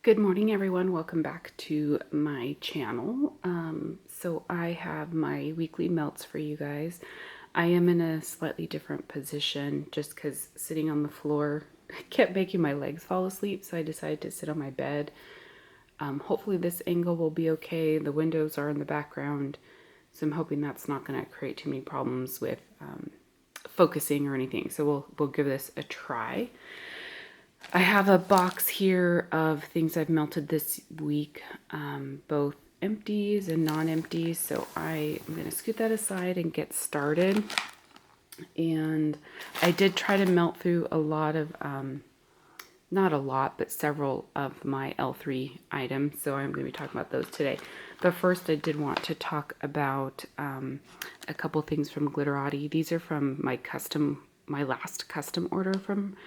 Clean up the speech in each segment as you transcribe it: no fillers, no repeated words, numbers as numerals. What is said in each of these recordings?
Good morning, everyone. Welcome back to my channel. So I have my weekly melts for you guys. I am in a slightly different position just because sitting on the floor kept making my legs fall asleep, so I decided to sit on my bed. Hopefully this angle will be okay. The windows are in the background, so I'm hoping that's not going to create too many problems with focusing or anything. So we'll give this a try. I have a box here of things I've melted this week, both empties and non-empties. So I'm going to scoot that aside and get started. And I did try to melt through a lot of, not a lot, but several of my L3 items. So I'm going to be talking about those today. But first I did want to talk about a couple things from Glitterati. These are from my last custom order from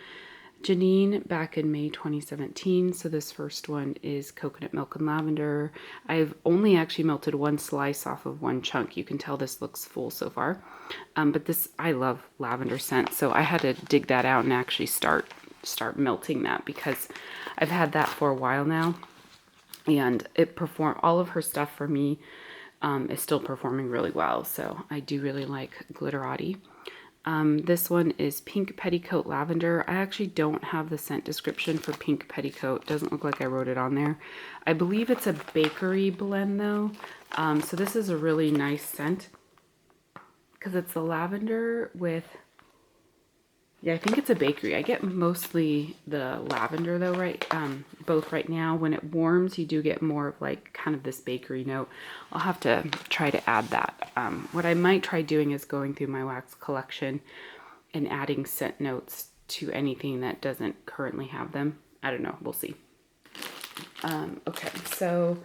Janine back in May 2017. So this first one is coconut milk and lavender. I've only actually melted one slice off of one chunk. You can tell this looks full so far. But this, I love lavender scent, so I had to dig that out and actually start melting that because I've had that for a while now, and all of her stuff for me is still performing really well. So I do really like Glitterati. This one is Pink Petticoat Lavender. I actually don't have the scent description for Pink Petticoat. Doesn't look like I wrote it on there. I believe it's a bakery blend though. So this is a really nice scent because it's the lavender with, yeah, I think it's a bakery. I get mostly the lavender though, right? Both right now. When it warms, you do get more of like kind of this bakery note. I'll have to try to add that. What I might try doing is going through my wax collection and adding scent notes to anything that doesn't currently have them. I don't know. We'll see. Okay, so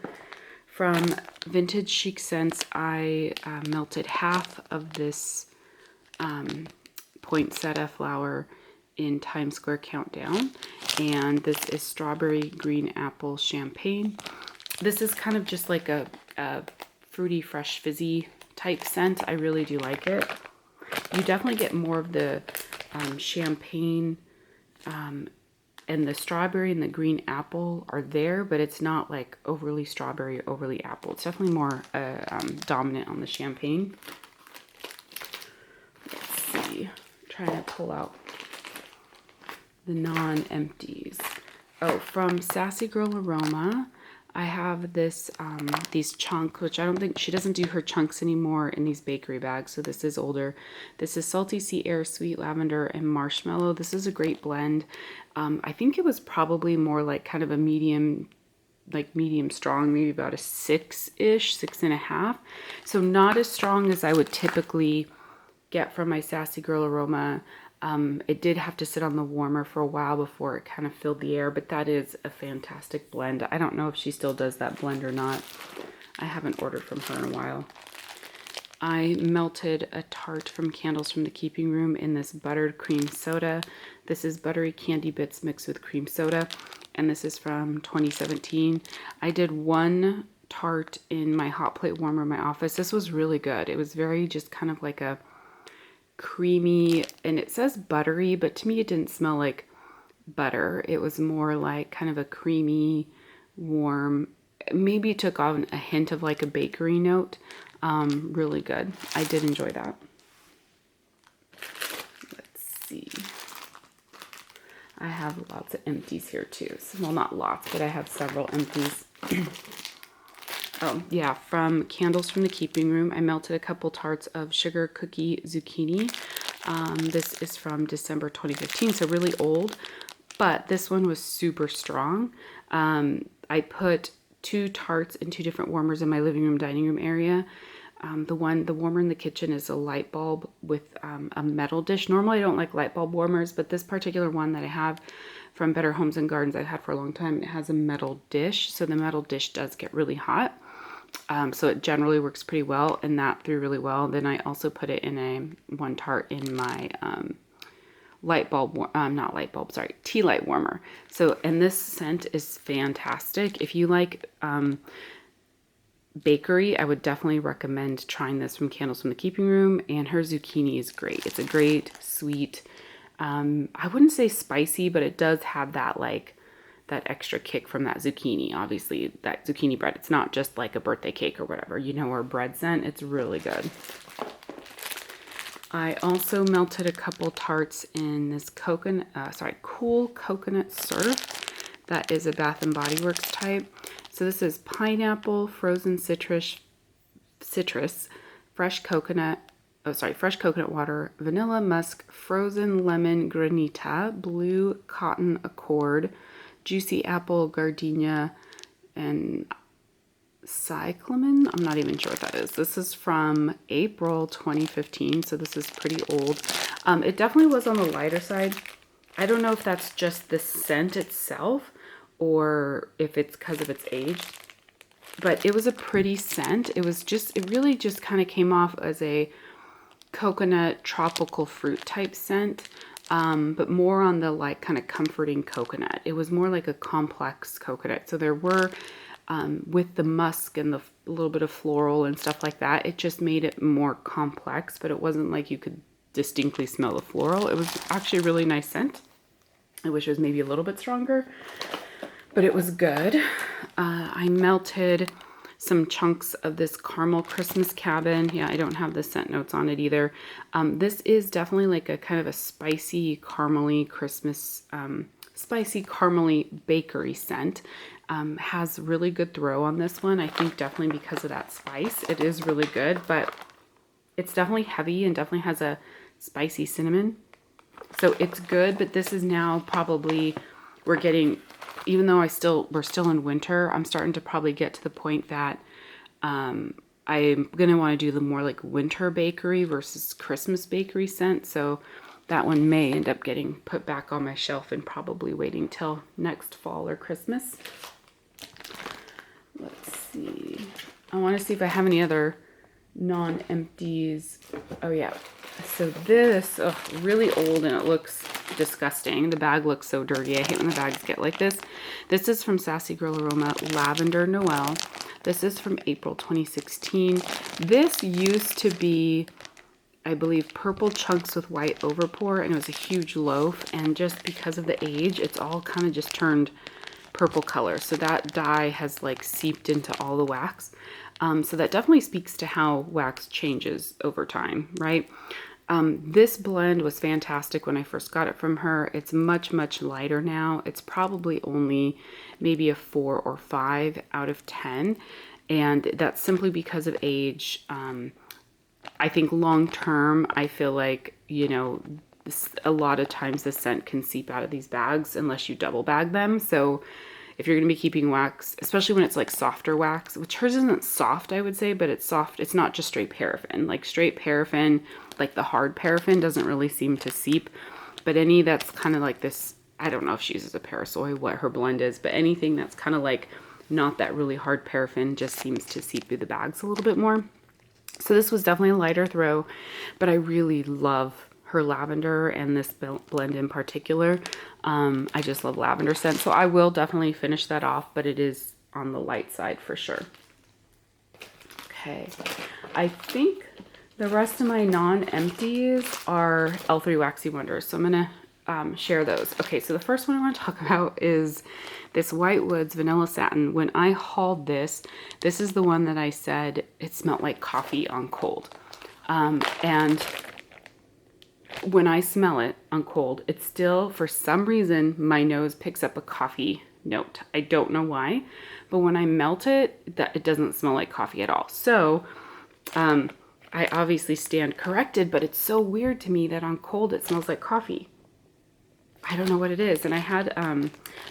from Vintage Chic Scents, I melted half of this poinsettia flower in Times Square Countdown, and this is Strawberry Green Apple Champagne. This is kind of just like a fruity, fresh, fizzy type scent. I really do like it. You definitely get more of the champagne, and the strawberry and the green apple are there, but it's not like overly strawberry, overly apple. It's definitely more dominant on the champagne. Let's see. Trying to pull out the non-empties. Oh, from Sassy Girl Aroma, I have this these chunks, which I don't think she doesn't do her chunks anymore in these bakery bags, so this is older. This is Salty Sea Air, Sweet Lavender, and Marshmallow. This is a great blend. I think it was probably more like kind of a medium, like medium strong, maybe about a 6-ish, 6.5. So not as strong as I would typically get from my Sassy Girl Aroma. It did have to sit on the warmer for a while before it kind of filled the air, but that is a fantastic blend. I don't know if she still does that blend or not. I haven't ordered from her in a while. I melted a tart from Candles from the Keeping Room in this buttered cream soda. This is buttery candy bits mixed with cream soda, and this is from 2017. I did one tart in my hot plate warmer in my office. This was really good. It was very just kind of like a creamy, and it says buttery, but to me it didn't smell like butter. It was more like kind of a creamy, warm, maybe it took on a hint of like a bakery note. Really good. I did enjoy that. Let's see. I have lots of empties here too. So, well, not lots, but I have several empties. Oh, yeah, from Candles from the Keeping Room, I melted a couple tarts of Sugar Cookie Zucchini. This is from December 2015, so really old, but this one was super strong. I put 2 tarts in 2 different warmers in my living room, dining room area. The warmer in the kitchen is a light bulb with a metal dish. Normally I don't like light bulb warmers, but this particular one that I have from Better Homes and Gardens I've had for a long time, it has a metal dish, so the metal dish does get really hot. So it generally works pretty well, and that threw really well. Then I also put it in one tart in my tea light warmer. So, and this scent is fantastic. If you like bakery, I would definitely recommend trying this from Candles from the Keeping Room, and her zucchini is great. It's a great, sweet, I wouldn't say spicy, but it does have that like that extra kick from that zucchini. Obviously, that zucchini bread, it's not just like a birthday cake or whatever, you know, or bread scent. It's really good. I also melted a couple tarts in this Cool Coconut Surf. That is a Bath and Body Works type. So this is pineapple, frozen citrus, fresh coconut water, vanilla musk, frozen lemon granita, blue cotton accord, juicy apple gardenia, and cyclamen. I'm not even sure what that is. This is from April 2015, so this is pretty old. It definitely was on the lighter side. I don't know if that's just the scent itself or if it's because of its age, but it was a pretty scent. It really just kind of came off as a coconut tropical fruit type scent, but more on the like kind of comforting coconut. It was more like a complex coconut. So there were with the musk and the little bit of floral and stuff like that, it just made it more complex, but it wasn't like you could distinctly smell the floral. It was actually a really nice scent. I wish it was maybe a little bit stronger, but it was good. I melted some chunks of this caramel Christmas cabin. Yeah, I don't have the scent notes on it either. This is definitely like a kind of a spicy caramely Christmas, spicy caramely bakery scent. Has really good throw on this one. I think definitely because of that spice. It is really good, but it's definitely heavy and definitely has a spicy cinnamon. So it's good, but this is now probably, even though we're still in winter, I'm starting to probably get to the point that I'm going to want to do the more like winter bakery versus Christmas bakery scent. So that one may end up getting put back on my shelf and probably waiting till next fall or Christmas. Let's see. I want to see if I have any other non-empties. Oh yeah. So this, really old and it looks disgusting. The bag looks so dirty. I hate when the bags get like this. This is from Sassy Girl Aroma Lavender Noel. This is from April 2016. This used to be, I believe, purple chunks with white overpour, and it was a huge loaf. And just because of the age, it's all kind of just turned purple color. So that dye has like seeped into all the wax. So that definitely speaks to how wax changes over time, right? This blend was fantastic when I first got it from her. It's much, much lighter now. It's probably only maybe a 4 or 5 out of 10. And that's simply because of age. I think long term, I feel like, you know, a lot of times the scent can seep out of these bags unless you double bag them. So if you're going to be keeping wax, especially when it's like softer wax, which hers isn't soft, I would say, but it's soft. It's not just straight paraffin. Like straight paraffin, like the hard paraffin doesn't really seem to seep. But any that's kind of like this, I don't know if she uses a Parasoy, what her blend is, but anything that's kind of like not that really hard paraffin just seems to seep through the bags a little bit more. So this was definitely a lighter throw, but I really love her lavender and this blend in particular. I just love lavender scent, so I will definitely finish that off, but it is on the light side for sure. Okay, I think the rest of my non-empties are L3 Waxy Wonders, so I'm gonna share those. Okay, so the first one I want to talk about is this White Woods Vanilla Satin. When I hauled this is the one that I said it smelled like coffee on cold. And when I smell it on cold, it's still, for some reason, my nose picks up a coffee note. I don't know why, but when I melt it, it doesn't smell like coffee at all. So, I obviously stand corrected, but it's so weird to me that on cold it smells like coffee. I don't know what it is. And I had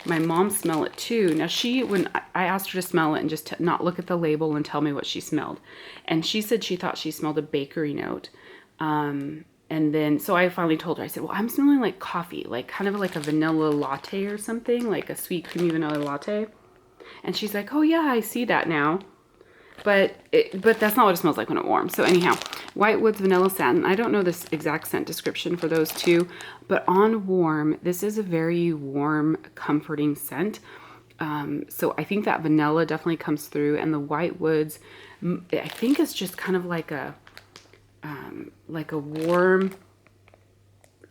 my mom smell it too. Now when I asked her to smell it and just not look at the label and tell me what she smelled. And she said she thought she smelled a bakery note. And then, so I finally told her, I said, well, I'm smelling like coffee, like kind of like a vanilla latte or something, like a sweet creamy vanilla latte. And she's like, oh yeah, I see that now. But that's not what it smells like when it warms. So anyhow, White Woods Vanilla Satin. I don't know this exact scent description for those two, but on warm, this is a very warm, comforting scent. So I think that vanilla definitely comes through, and the White Woods, I think it's just kind of like a warm,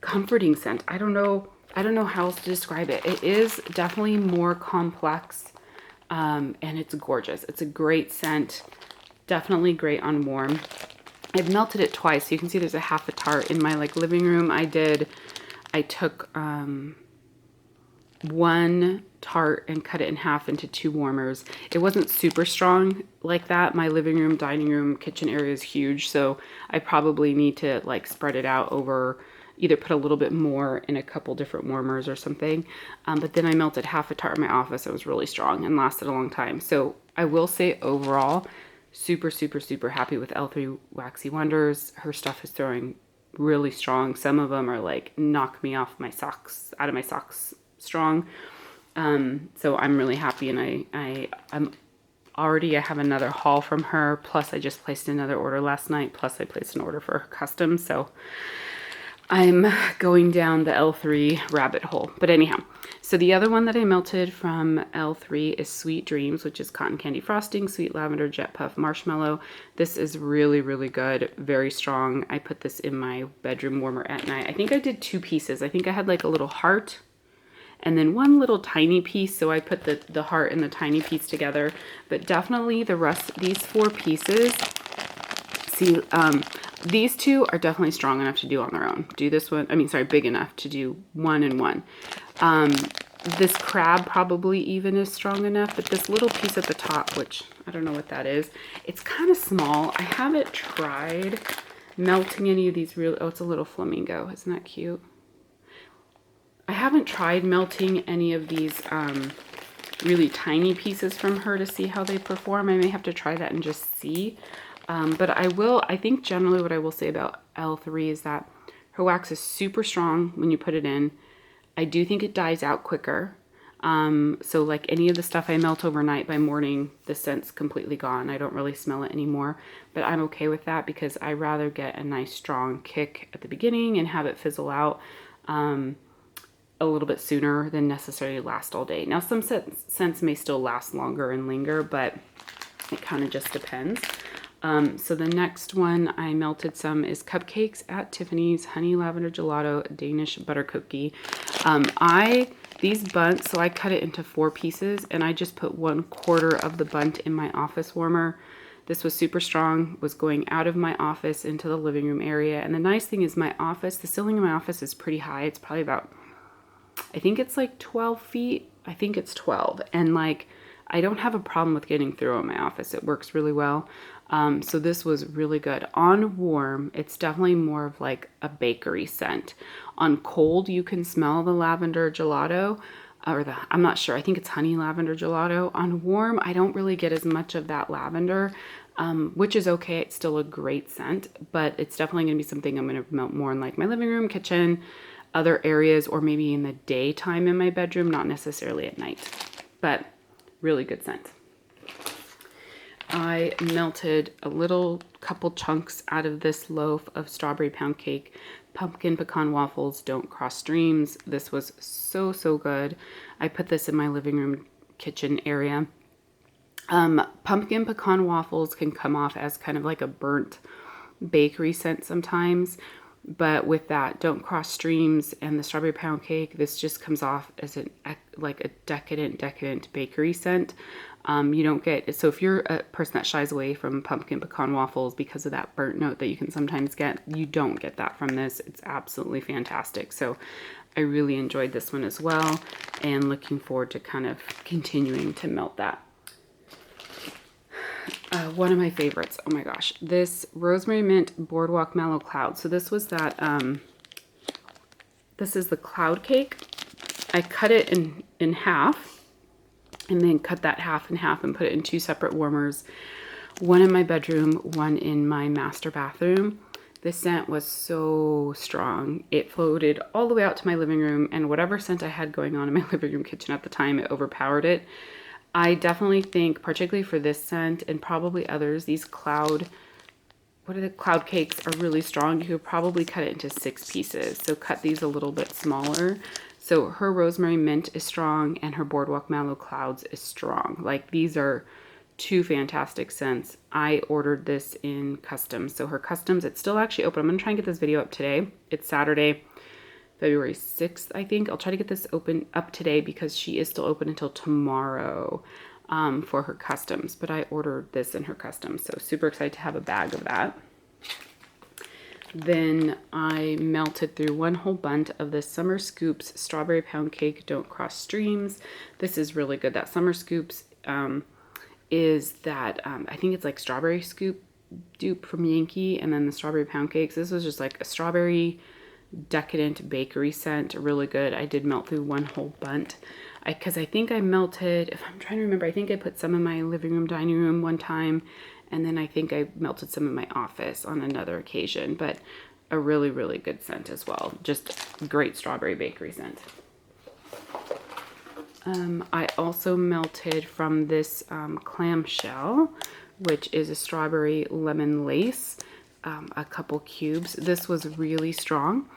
comforting scent. I don't know I don't know how else to describe it. It is definitely more complex, and it's gorgeous. It's a great scent. Definitely great on warm. I've melted it twice. You can see there's a half a tart in my like living room. I took one tart and cut it in half into 2 warmers. It wasn't super strong like that. My living room, dining room, kitchen area is huge, so I probably need to like spread it out over, either put a little bit more in a couple different warmers or something. But then I melted half a tart in my office. It was really strong and lasted a long time. So I will say overall, super, super, super happy with L3 Waxy Wonders. Her stuff is throwing really strong. Some of them are like knock me off my socks, out of my socks strong. So I'm really happy, and I'm already, I have another haul from her, plus I just placed another order last night, plus I placed an order for her custom, so I'm going down the L3 rabbit hole. But anyhow, so the other one that I melted from L3 is Sweet Dreams, which is cotton candy frosting, sweet lavender, jet puff, marshmallow. This is really, really good, very strong. I put this in my bedroom warmer at night. I think I did 2 pieces. I think I had like a little heart and then one little tiny piece, so I put the heart and the tiny piece together. But definitely the rest, these 4 pieces, see, these 2 are definitely strong enough to do on their own. Do this one, I mean, sorry, big enough to do 1 and 1. This crab probably even is strong enough, but this little piece at the top, which I don't know what that is, it's kind of small. I haven't tried melting any of these real, oh, it's a little flamingo. Isn't that cute? I haven't tried melting any of these really tiny pieces from her to see how they perform. I may have to try that and just see. But I think generally what I will say about L3 is that her wax is super strong when you put it in. I do think it dies out quicker. So like any of the stuff I melt overnight, by morning, the scent's completely gone. I don't really smell it anymore, but I'm okay with that because I rather get a nice strong kick at the beginning and have it fizzle out a little bit sooner than necessarily last all day. Now some scents may still last longer and linger, but it kind of just depends. So the next one I melted some is Cupcakes at Tiffany's Honey Lavender Gelato Danish Butter Cookie. These bunts, so I cut it into 4 pieces and I just put 1/4 of the bunt in my office warmer. This was super strong, was going out of my office into the living room area. And the nice thing is my office, the ceiling in my office is pretty high. It's probably about, I think it's like 12 feet. I think it's 12. And like, I don't have a problem with getting through in my office. It works really well. So this was really good. On warm, it's definitely more of like a bakery scent. On cold, you can smell the lavender gelato, I'm not sure. I think it's honey lavender gelato. On warm, I don't really get as much of that lavender, which is okay. It's still a great scent, but it's definitely going to be something I'm going to melt more in like my living room, kitchen, other areas, or maybe in the daytime in my bedroom, not necessarily at night, but really good scent. I melted a little couple chunks out of this loaf of strawberry pound cake, pumpkin pecan waffles, don't cross streams. This was so, so good. I put this in my living room kitchen area. Pumpkin pecan waffles can come off as kind of like a burnt bakery scent sometimes, but with that don't cross streams and the strawberry pound cake, this just comes off as like a decadent bakery scent. You don't get, so if you're a person that shies away from pumpkin pecan waffles because of that burnt note that you can sometimes get, you don't get that from this. It's absolutely fantastic. So I really enjoyed this one as well and looking forward to kind of continuing to melt that. One of my favorites, oh my gosh, this Rosemary Mint Boardwalk Mallow Cloud. So this was that, this is the cloud cake. I cut it in half and then cut that half in half and put it in 2 separate warmers. One in my bedroom, one in my master bathroom. The scent was so strong. It floated all the way out to my living room, and whatever scent I had going on in my living room kitchen at the time, it overpowered it. I definitely think, particularly for this scent and probably others, these cloud cakes are really strong. You could probably cut it into 6 pieces. So cut these a little bit smaller. So her Rosemary Mint is strong and her Boardwalk Mallow Clouds is strong. Like, these are 2 fantastic scents. I ordered this in customs. So her customs, it's still actually open. I'm going to try and get this video up today. It's Saturday. February 6th, I think. I'll try to get this open up today because she is still open until tomorrow for her customs. But I ordered this in her customs, so super excited to have a bag of that. Then I melted through one whole bunch of the Summer Scoops Strawberry Pound Cake Don't Cross Streams. This is really good. That Summer Scoops is that, I think it's like strawberry scoop dupe from Yankee, and then the Strawberry Pound Cakes. This was just like a strawberry decadent bakery scent, really good. I did melt through one whole bunch. Because I think I melted, if I'm trying to remember, I think I put some in my living room, dining room one time, and then I think I melted some in my office on another occasion, but a really, really good scent as well. Just great strawberry bakery scent. I also melted from this clamshell, which is a strawberry lemon lace, a couple cubes. This was really strong,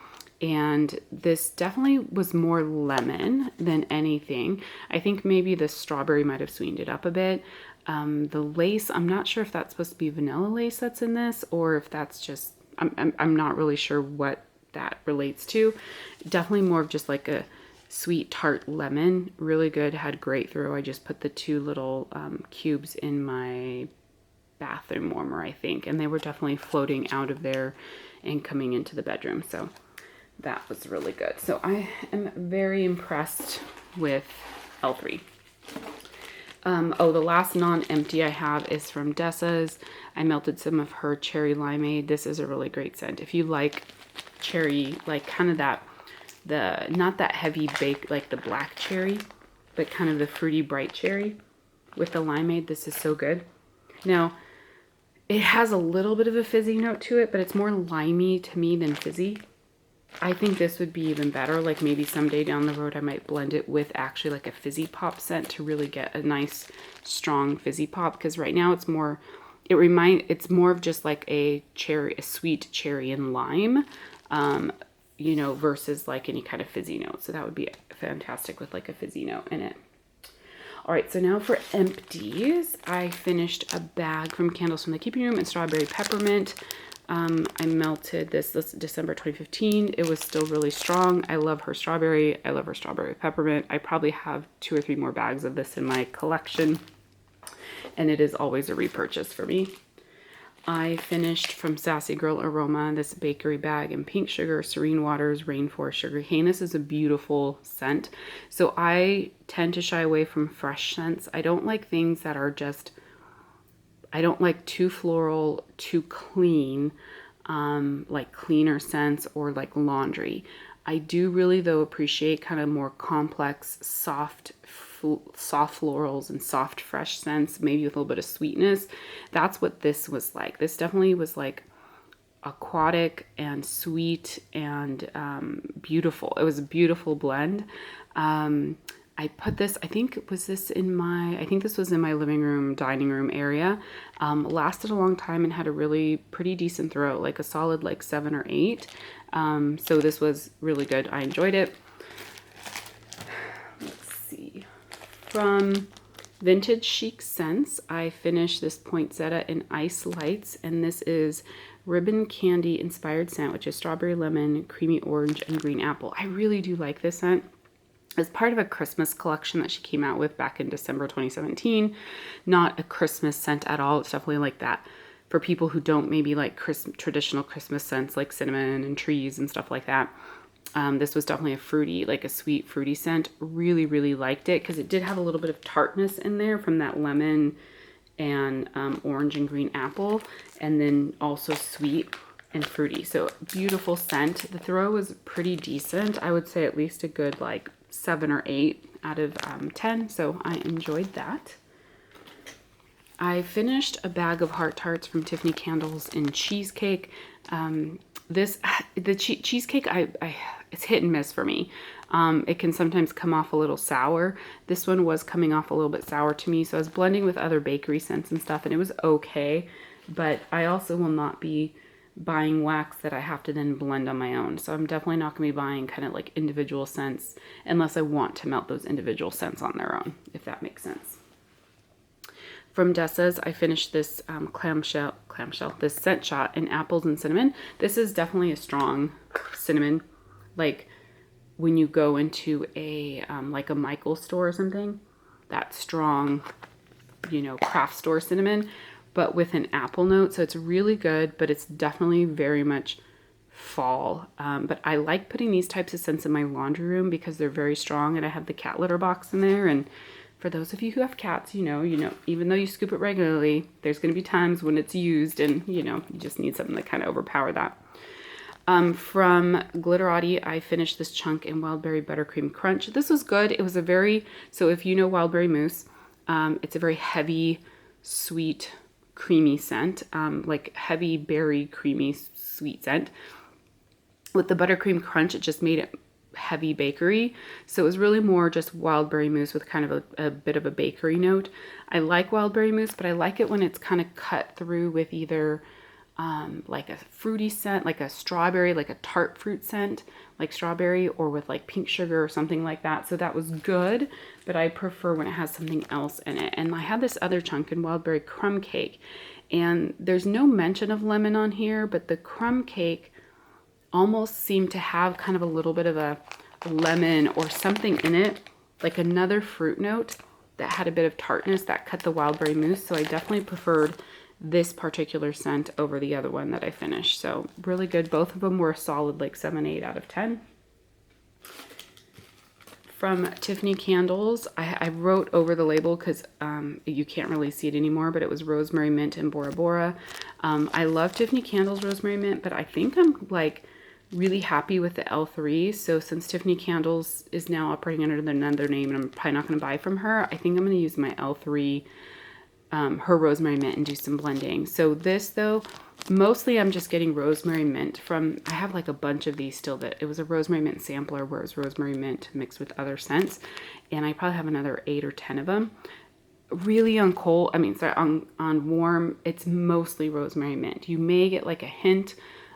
and this definitely was more lemon than anything. I think maybe the strawberry might have sweetened it up a bit. The lace, I'm not sure if that's supposed to be vanilla lace that's in this, or if that's just, I'm not really sure what that relates to. Definitely more of just like a sweet tart lemon. Really good, had great throw. I just put the two little cubes in my bathroom warmer, I think, and they were definitely floating out of there and coming into the bedroom, so that was really good. So I am very impressed with L3. Oh, the last non-empty I have is from Dessa's. I melted some of her cherry limeade. This is a really great scent. If you like cherry, like kind of that, not that heavy bake, like the black cherry, but kind of the fruity bright cherry with the limeade, this is so good. Now, it has a little bit of a fizzy note to it, but it's more limey to me than fizzy. I think this would be even better. Like maybe someday down the road I might blend it with actually like a fizzy pop scent to really get a nice strong fizzy pop, because right now it's more, it's more of just like a sweet cherry and lime, you know, versus like any kind of fizzy note. So that would be fantastic with like a fizzy note in it. All right, so now for empties, I finished a bag from Candles from the Keeping Room in Strawberry Peppermint. I melted this December 2015. It was still really strong. I love her strawberry. I love her strawberry peppermint. I probably have 2 or 3 more bags of this in my collection, and it is always a repurchase for me. I finished from Sassy Girl Aroma this bakery bag in Pink Sugar, Serene Waters, Rainforest Sugar Cane. This is a beautiful scent. So I tend to shy away from fresh scents. I don't like things that are just, I don't like too floral, too clean, like cleaner scents or like laundry. I do really, though, appreciate kind of more complex, soft florals and soft, fresh scents, maybe with a little bit of sweetness. That's what this was like. This definitely was like aquatic and sweet and beautiful. It was a beautiful blend. I put this, I think this was in my living room, dining room area. Lasted a long time and had a really pretty decent throw, like a solid like 7 or 8. So this was really good. I enjoyed it. Let's see. From Vintage Chic Scents, I finished this Poinsettia in Ice Lights, and this is ribbon candy inspired scent, which is strawberry, lemon, creamy orange, and green apple. I really do like this scent. As part of a Christmas collection that she came out with back in December 2017. Not a Christmas scent at all. It's definitely like that for people who don't maybe like traditional Christmas scents like cinnamon and trees and stuff like that. This was definitely a fruity, like a sweet fruity scent. Really, really liked it because it did have a little bit of tartness in there from that lemon and orange and green apple, and then also sweet and fruity. So beautiful scent. The throw was pretty decent. I would say at least a good like 7 or 8 out of 10. So I enjoyed that. I finished a bag of Heart Tarts from Tiffany Candles in cheesecake. Cheesecake, it's hit and miss for me. It can sometimes come off a little sour. This one was coming off a little bit sour to me, so I was blending with other bakery scents and stuff, and it was okay. But I also will not be buying wax that I have to then blend on my own. So I'm definitely not going to be buying kind of like individual scents unless I want to melt those individual scents on their own, if that makes sense. From Dessa's, I finished this clamshell, this scent shot in apples and cinnamon. This is definitely a strong cinnamon. Like, when you go into a like a Michael's store or something, that strong, you know, craft store cinnamon, but with an apple note. So it's really good, but it's definitely very much fall. But I like putting these types of scents in my laundry room because they're very strong, and I have the cat litter box in there. And for those of you who have cats, you know, even though you scoop it regularly, there's going to be times when it's used and, you know, you just need something to kind of overpower that. From Glitterati, I finished this chunk in Wildberry Buttercream Crunch. This was good. It was a very, so if you know Wildberry Mousse, it's a very heavy, sweet, creamy scent, like heavy berry, creamy, sweet scent. With the Buttercream Crunch, it just made it heavy bakery. So it was really more just Wildberry Mousse with kind of a bit of a bakery note. I like Wildberry Mousse, but I like it when it's kind of cut through with either like a fruity scent, like a strawberry, like a tart fruit scent, like strawberry, or with like pink sugar or something like that. So that was good, but I prefer when it has something else in it. And I had this other chunk in Wildberry Crumb Cake, and there's no mention of lemon on here, but the crumb cake almost seemed to have kind of a little bit of a lemon or something in it, like another fruit note that had a bit of tartness that cut the Wildberry Mousse. So I definitely preferred this particular scent over the other one that I finished. So really good. Both of them were a solid like 7, 8 out of 10. From Tiffany Candles, I wrote over the label because you can't really see it anymore, but it was Rosemary Mint and Bora Bora. I love Tiffany Candles Rosemary Mint, but I think I'm like really happy with the L3. So since Tiffany Candles is now operating under another name and I'm probably not going to buy from her, I think I'm going to use my L3, her Rosemary Mint, and do some blending. So this though, mostly I'm just getting Rosemary Mint from, I have like a bunch of these still that it was a Rosemary Mint sampler where it was Rosemary Mint mixed with other scents. And I probably have another 8 or 10 of them. Really on cold, I mean, sorry, on warm, it's mostly Rosemary Mint. You may get like a hint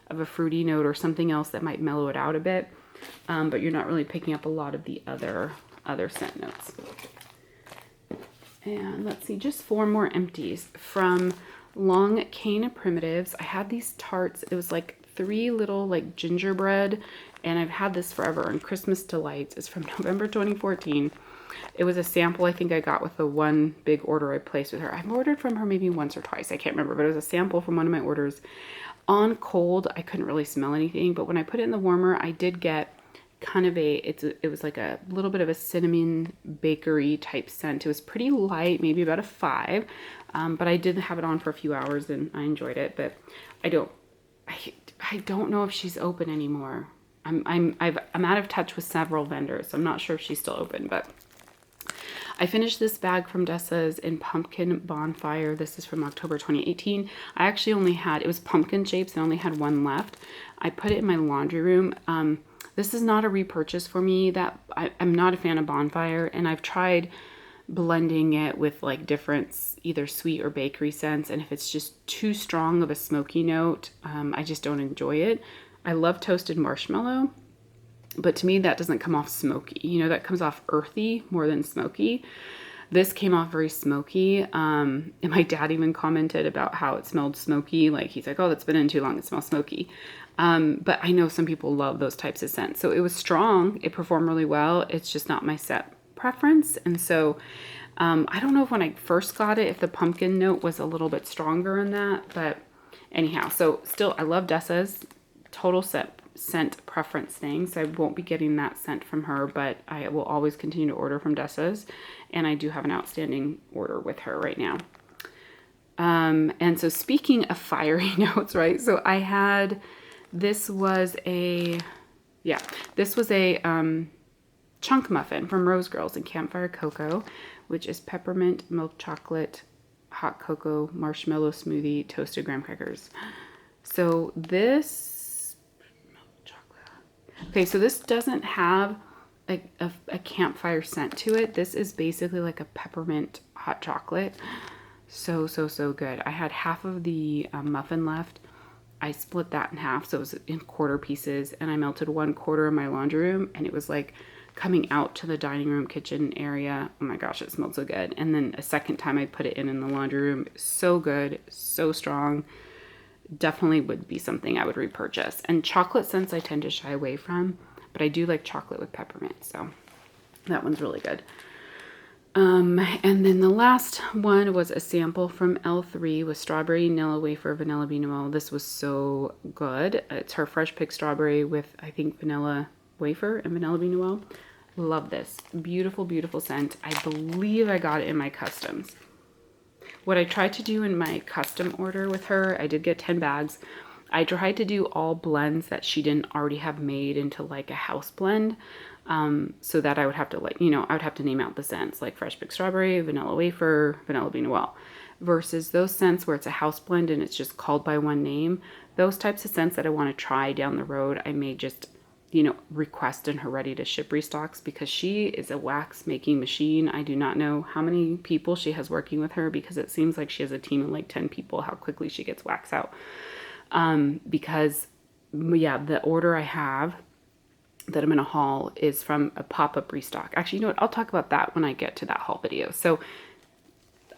of a fruity note or something else that might mellow it out a bit, but you're not really picking up a lot of the other scent notes. And let's see, just 4 more empties. From Long Cane of Primitives, I had these tarts. It was like 3 little like gingerbread, and I've had this forever. And Christmas Delights is from November 2014. It was a sample I think I got with the one big order I placed with her. I've ordered from her maybe once or twice, I can't remember, but it was a sample from one of my orders. On cold, I couldn't really smell anything, but when I put it in the warmer, I did get kind of it was like a little bit of a cinnamon bakery type scent. It was pretty light, maybe about a 5, but I did have it on for a few hours and I enjoyed it. But I don't know if she's open anymore. I'm out of touch with several vendors, so I'm not sure if she's still open. But I finished this bag from Dessa's in Pumpkin Bonfire. This is from October 2018. I actually only had, it was pumpkin shapes and I only had 1 left. I put it in my laundry room. This is not a repurchase for me. That I'm not a fan of Bonfire, and I've tried blending it with like different either sweet or bakery scents, and if it's just too strong of a smoky note, I just don't enjoy it. I love toasted marshmallow, but to me that doesn't come off smoky. You know, that comes off earthy more than smoky. This came off very smoky, and my dad even commented about how it smelled smoky. Like he's like, oh, that's been in too long, it smells smoky. But I know some people love those types of scents. So it was strong, it performed really well. It's just not my set preference. And so I don't know if when I first got it, if the pumpkin note was a little bit stronger in that, but anyhow, so still I love Dessa's, total scent preference thing. So I won't be getting that scent from her, but I will always continue to order from Dessa's. And I do have an outstanding order with her right now. And so speaking of fiery notes, right? So I had, this was a chunk muffin from Rose Girls and Campfire Cocoa, which is peppermint, milk chocolate, hot cocoa, marshmallow smoothie, toasted graham crackers. So this, milk chocolate. Okay, so this doesn't have a campfire scent to it. This is basically like a peppermint hot chocolate. So good. I had half of the muffin left. I split that in half, so it was in quarter pieces, and I melted 1/4 in my laundry room, and it was like coming out to the dining room kitchen area. Oh my gosh, it smelled so good. And then a second time I put it in the laundry room. So good, so strong. Definitely would be something I would repurchase. And chocolate scents I tend to shy away from, but I do like chocolate with peppermint, so that one's really good. And then the last one was a sample from L3 with strawberry, vanilla wafer, vanilla bean oil. This was so good. It's her fresh picked strawberry with, I think, vanilla wafer and vanilla bean oil. Love this. Beautiful, beautiful scent. I believe I got it in my customs. What I tried to do in my custom order with her, I did get 10 bags. I tried to do all blends that she didn't already have made into like a house blend, so that I would have to I would have to name out the scents like fresh picked strawberry, vanilla wafer, vanilla bean oil, versus those scents where it's a house blend and it's just called by one name. Those types of scents that I want to try down the road, I may just request in her ready to ship restocks, because she is a wax making machine. I do not know how many people she has working with her, because it seems like she has a team of like 10 people, how quickly she gets wax out. Because yeah, the order I have that I'm going to haul is from a pop-up restock. Actually, you know what? I'll talk about that when I get to that haul video. So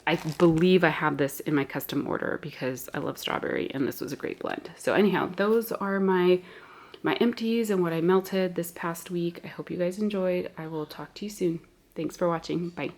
I believe I have this in my custom order because I love strawberry and this was a great blend. So anyhow, those are my empties and what I melted this past week. I hope you guys enjoyed. I will talk to you soon. Thanks for watching. Bye.